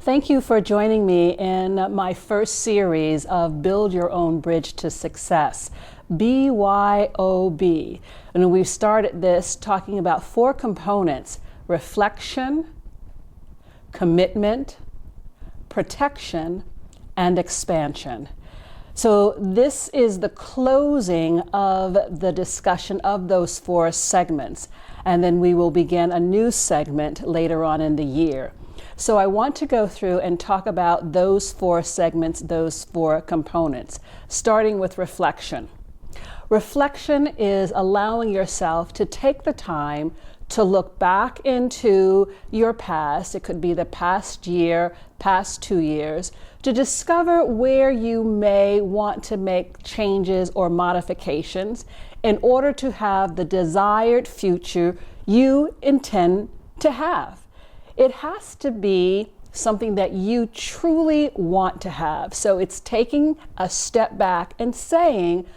Thank you for joining me in my first series of Build Your Own Bridge to Success, BYOB. And we've started this talking about 4 components: reflection, commitment, protection, and expansion. So this is the closing of the discussion of those 4 segments, and then we will begin a new segment later on in the year. So I want to go through and talk about those 4 segments, those 4 components, starting with reflection. Reflection is allowing yourself to take the time to look back into your past. It could be the past year, past 2 years, to discover where you may want to make changes or modifications in order to have the desired future you intend to have. It has to be something that you truly want to have. So it's taking a step back and saying,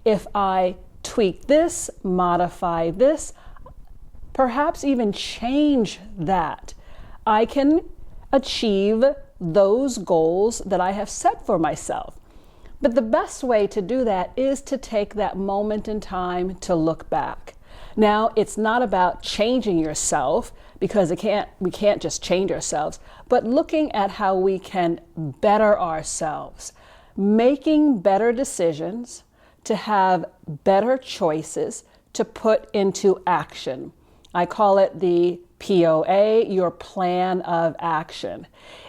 if I tweak this, modify this, perhaps even change that, I can achieve those goals that I have set for myself. But the best way to do that is to take that moment in time to look back. Now, it's not about changing yourself, because we can't just change ourselves, but looking at how we can better ourselves, making better decisions, to have better choices to put into action. I call it the POA, your plan of action.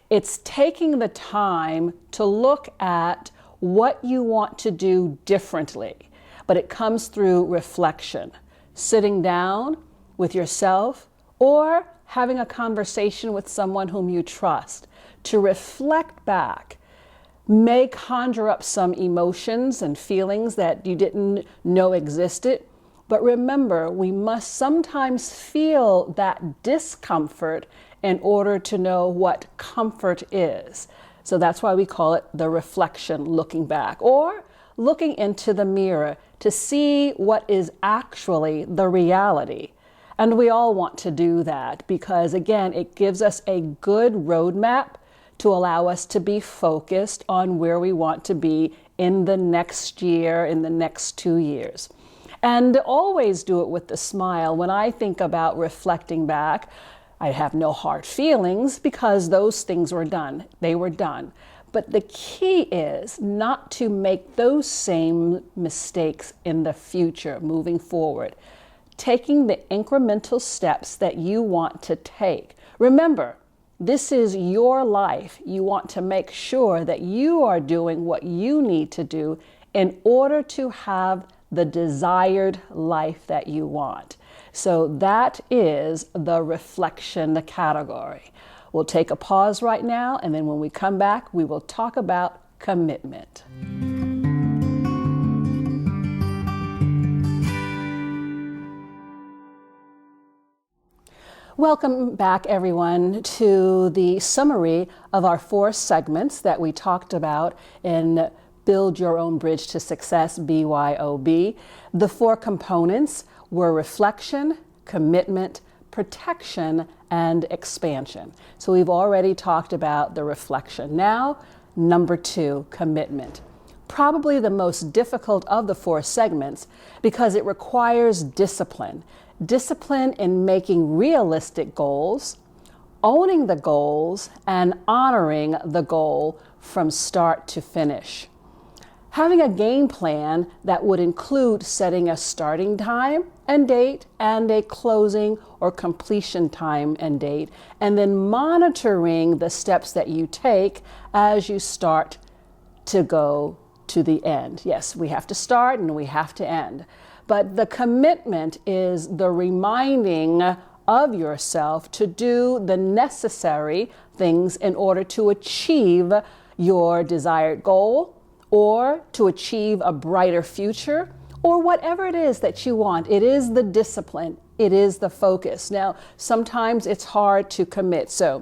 It's taking the time to look at what you want to do differently, but it comes through reflection, sitting down with yourself, or having a conversation with someone whom you trust to reflect back, may conjure up some emotions and feelings that you didn't know existed. But remember, we must sometimes feel that discomfort in order to know what comfort is. So that's why we call it the reflection, looking back, or looking into the mirror to see what is actually the reality. And we all want to do that because, again, it gives us a good roadmap to allow us to be focused on where we want to be in the next year, in the next 2 years. And always do it with a smile. When I think about reflecting back, I have no hard feelings because those things were done. They were done. But the key is not to make those same mistakes in the future moving forward. Taking the incremental steps that you want to take. Remember, this is your life. You want to make sure that you are doing what you need to do in order to have the desired life that you want. So that is the reflection category. We'll take a pause right now, and then when we come back, we will talk about commitment. Welcome back, everyone, to the summary of our 4 segments that we talked about in Build Your Own Bridge to Success, BYOB. The 4 components were reflection, commitment, protection, and expansion. So we've already talked about the reflection. Now, number 2, commitment. Probably the most difficult of the 4 segments because it requires discipline. Discipline in making realistic goals, owning the goals, and honoring the goal from start to finish. Having a game plan that would include setting a starting time and date and a closing or completion time and date, and then monitoring the steps that you take as you start to go to the end. Yes, we have to start and we have to end. But the commitment is the reminding of yourself to do the necessary things in order to achieve your desired goal or to achieve a brighter future or whatever it is that you want. It is the discipline. It is the focus. Now, sometimes it's hard to commit. So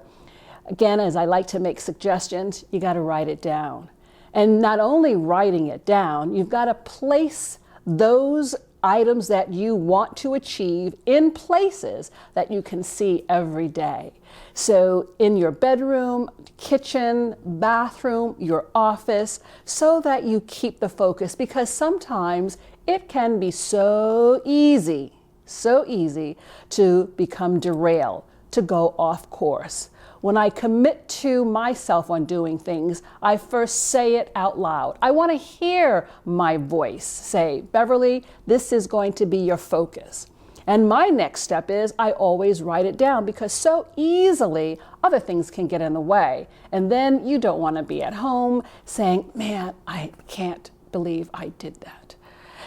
again, as I like to make suggestions, you got to write it down. And not only writing it down, you've got to place those items that you want to achieve in places that you can see every day. So in your bedroom, kitchen, bathroom, your office, so that you keep the focus, because sometimes it can be so easy to become derailed, to go off course. When I commit to myself on doing things, I first say it out loud. I want to hear my voice say, Beverly, this is going to be your focus. And my next step is I always write it down, because so easily other things can get in the way. And then you don't want to be at home saying, man, I can't believe I did that.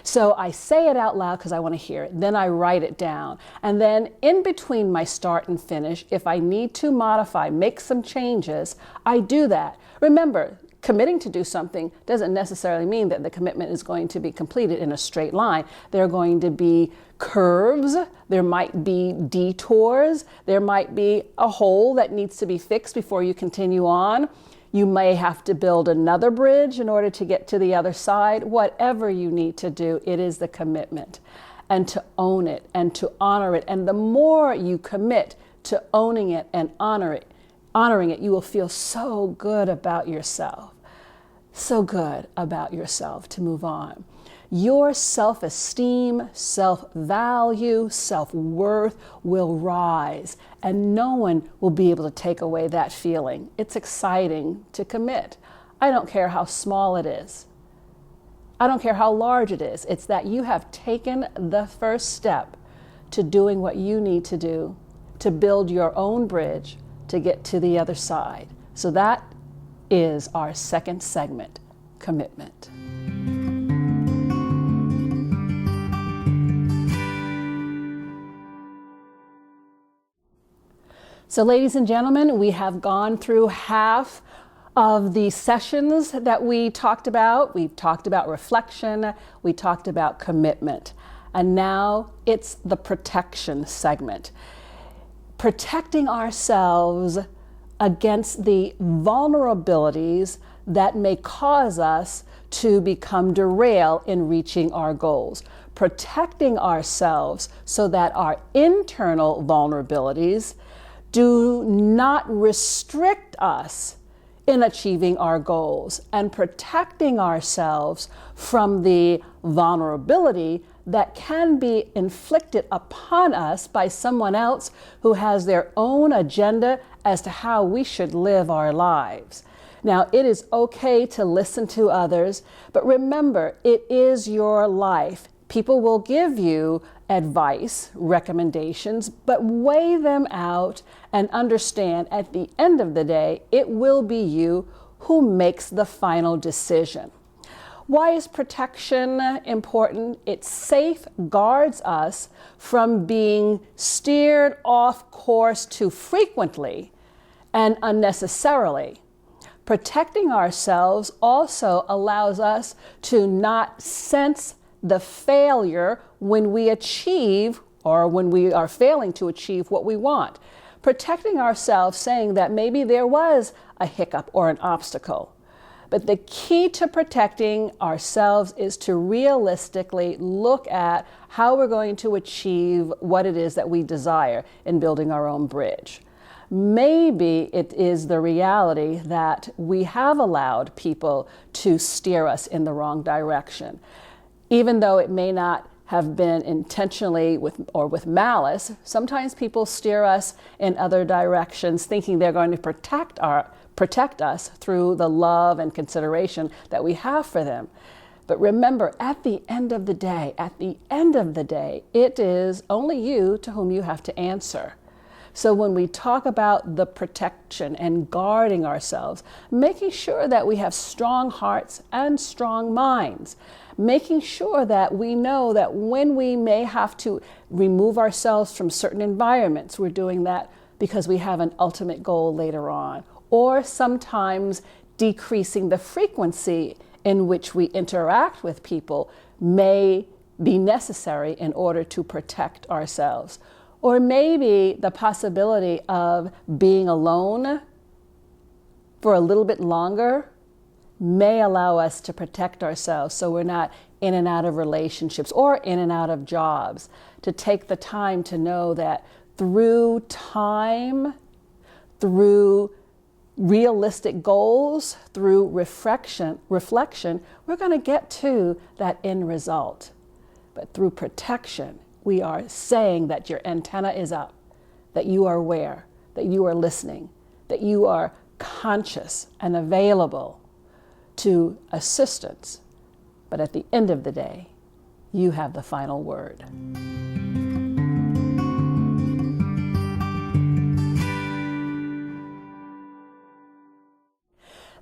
So I say it out loud because I want to hear it. Then I write it down. And then in between my start and finish, if I need to modify, make some changes, I do that. Remember, committing to do something doesn't necessarily mean that the commitment is going to be completed in a straight line. There are going to be curves, there might be detours, there might be a hole that needs to be fixed before you continue on. You may have to build another bridge in order to get to the other side. Whatever you need to do, it is the commitment. And to own it and to honor it. And the more you commit to owning it and honoring it, you will feel so good about yourself. So good about yourself to move on. Your self-esteem, self-value, self-worth will rise, and no one will be able to take away that feeling. It's exciting to commit. I don't care how small it is. I don't care how large it is. It's that you have taken the first step to doing what you need to do to build your own bridge to get to the other side. So that is our second segment, commitment. So ladies and gentlemen, we have gone through half of the sessions that we talked about. We've talked about reflection, we talked about commitment, and now it's the protection segment. Protecting ourselves against the vulnerabilities that may cause us to become derailed in reaching our goals. Protecting ourselves so that our internal vulnerabilities do not restrict us in achieving our goals, and protecting ourselves from the vulnerability that can be inflicted upon us by someone else who has their own agenda as to how we should live our lives. Now, it is okay to listen to others, but remember, it is your life. People will give you advice, recommendations, but weigh them out and understand at the end of the day, it will be you who makes the final decision. Why is protection important? It safeguards us from being steered off course too frequently and unnecessarily. Protecting ourselves also allows us to not sense the failure when we achieve or when we are failing to achieve what we want. Protecting ourselves, saying that maybe there was a hiccup or an obstacle. But the key to protecting ourselves is to realistically look at how we're going to achieve what it is that we desire in building our own bridge. Maybe it is the reality that we have allowed people to steer us in the wrong direction. Even though it may not have been intentionally with malice, sometimes people steer us in other directions thinking they're going to protect us through the love and consideration that we have for them. But remember, at the end of the day, it is only you to whom you have to answer. So when we talk about the protection and guarding ourselves, making sure that we have strong hearts and strong minds, making sure that we know that when we may have to remove ourselves from certain environments, we're doing that because we have an ultimate goal later on, or sometimes decreasing the frequency in which we interact with people may be necessary in order to protect ourselves. Or maybe the possibility of being alone for a little bit longer may allow us to protect ourselves so we're not in and out of relationships or in and out of jobs. To take the time to know that through time, through realistic goals, through reflection, we're going to get to that end result. But through protection, we are saying that your antenna is up, that you are aware, that you are listening, that you are conscious and available to assistance. But at the end of the day, you have the final word.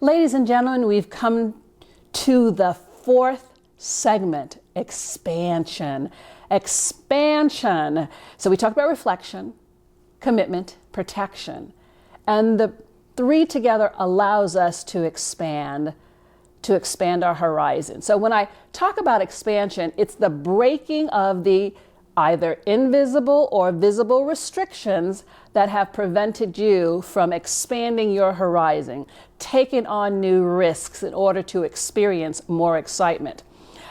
Ladies and gentlemen, we've come to the fourth segment, expansion. Expansion. So we talked about reflection, commitment, protection, and the three together allows us to expand our horizon. So when I talk about expansion, it's the breaking of the either invisible or visible restrictions that have prevented you from expanding your horizon, taking on new risks in order to experience more excitement.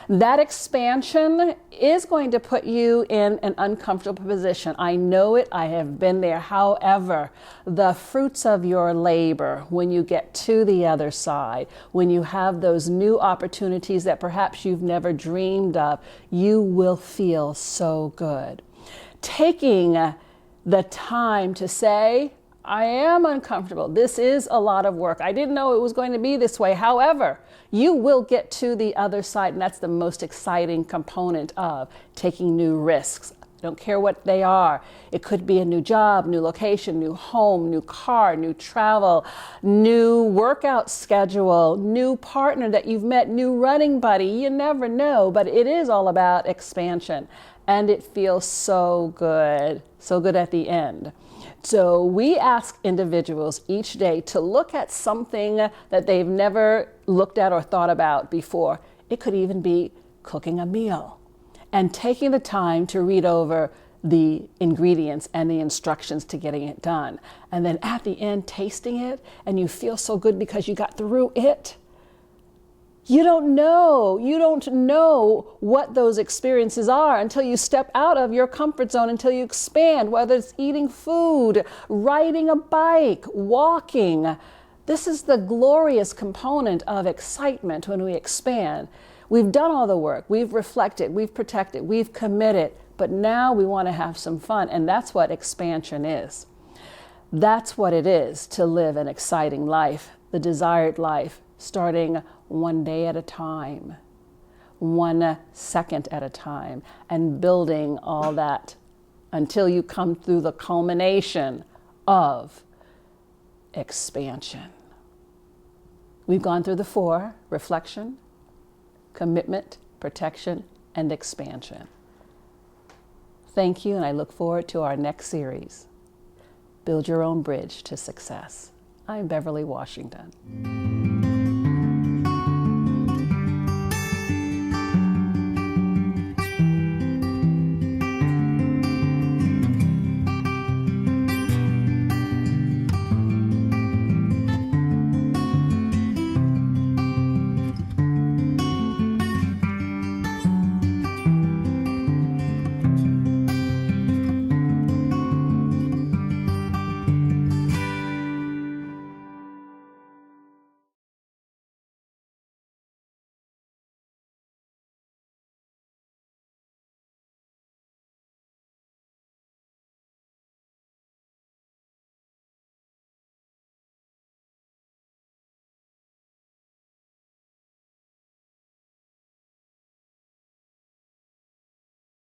That expansion is going to put you in an uncomfortable position. I know it, I have been there. However, the fruits of your labor, when you get to the other side, when you have those new opportunities that perhaps you've never dreamed of, you will feel so good. Taking the time to say, I am uncomfortable. This is a lot of work. I didn't know it was going to be this way. However, you will get to the other side, and that's the most exciting component of taking new risks. I don't care what they are. It could be a new job, new location, new home, new car, new travel, new workout schedule, new partner that you've met, new running buddy. You never know, but it is all about expansion, and it feels so good at the end. So we ask individuals each day to look at something that they've never looked at or thought about before. It could even be cooking a meal and taking the time to read over the ingredients and the instructions to getting it done. And then at the end, tasting it, and you feel so good because you got through it. You don't know what those experiences are until you step out of your comfort zone, until you expand, whether it's eating food, riding a bike, walking. This is the glorious component of excitement when we expand. We've done all the work, we've reflected, we've protected, we've committed, but now we want to have some fun, and that's what expansion is. That's what it is to live an exciting life, the desired life, starting one day at a time, 1 second at a time, and building all that until you come through the culmination of expansion. We've gone through the 4: reflection, commitment, protection, and expansion. Thank you, and I look forward to our next series, Build Your Own Bridge to Success. I'm Beverly Washington.